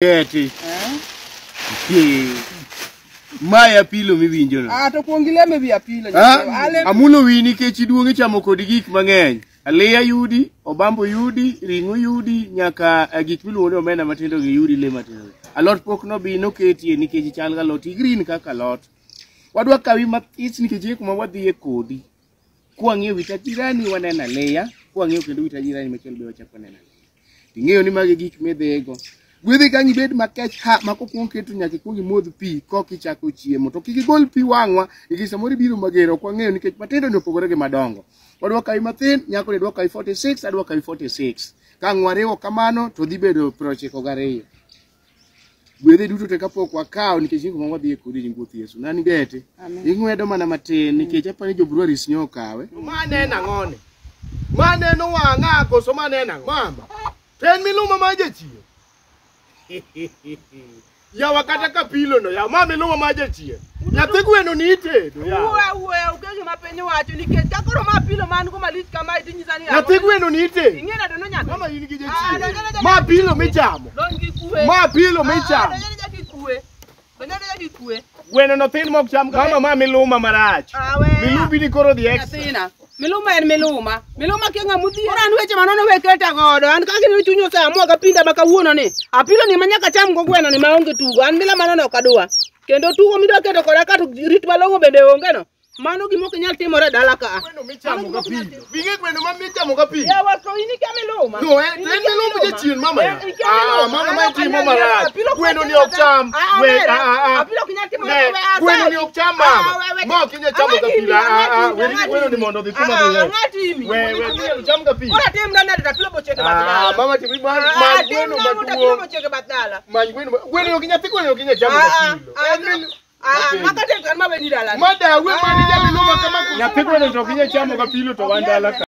Eti. Mbaya pilo miwinjo no. To kuongile me bi apilo. Amulo wini ke chiduonge chamo kod gik mang'eny. Aleya yudi, obambo yudi, ringo yudi, nyaka gik miluongo ni omena matindo gi yudi le matindo. Alot pok no bi no ketie nikech chal ga lot green kaka lot. Wadwa kawi mathis nikech kuma wadhi e kodi. Kwang'e wita jirani wanena leya, kwang'e kendo wita jirani machielo be wachako nena. Ing'eyo ni magi gik medhego. Gwedhi kanyi bed makech ha makokuong keto nyaka kuongi modh pi kok ichako chiemo to kik igol pi wang'wa iki samoro biro magero ok wang'eyo nikech matindo ni opogore gi madongo. Wadwa kawi mathin nyako ne dwa kawi 46 adwa kawi 46 ka ng'wariwo kamano to dhi bedo 92. Gwedhe duto te kapok wakawo nikech ingo mwa dhi e kodi jinguoth Yesu nani gete ing'wedo mana matin nikech apani jobruaris nyo kawe mane nang'one mane no wang'a koso mane nang'o mama ten Milumb maje chiyo ya wakata kapilo no ya mama Milumb maje chiyo nyathi gweno ni itedo ya uwe ukege mapenyo wacho nikech kakoro mapilo man go malit kama idinyisa ni nyathi gweno ni itedo ing'ena dono nyaka mama in gi je chiyo mapilo michamo mapilo michamo gweno no thin mok cham mama Milumb marach Milumb ni koro di extra Milumb en Milumb kenga mudhi ora weche manono weketa godo an kaka ni chunyo sa amwa kapinda makawuono ni apilo ni manyaka cham go gweno ni maonge tugo an bila manono kadwa kendo tugo midwa keto koda ka rit malongo bende onge no mano gimo kinyal timore dala ka gweno michamo kapilo binge gweno ma michamo kapilo ya wato ini ka Milumb no en Milumb je chien mama ya mama mai timo marach gweno ni ok cham we apilo kinyal timore gweno ni ok cham mama ma kinyal chamo kapilo gweno ni mondo dhi kuma dhi we cham kapilo ora tim ndana apilo bocheke badala mama timi ma gweno apilo bocheke badala ma gweno yo kinyal chamo kapilo makate kan mabe ni dala mada we mani ja Milumb kama nyathi gweno to kinyal chamo kapilo to wan dala.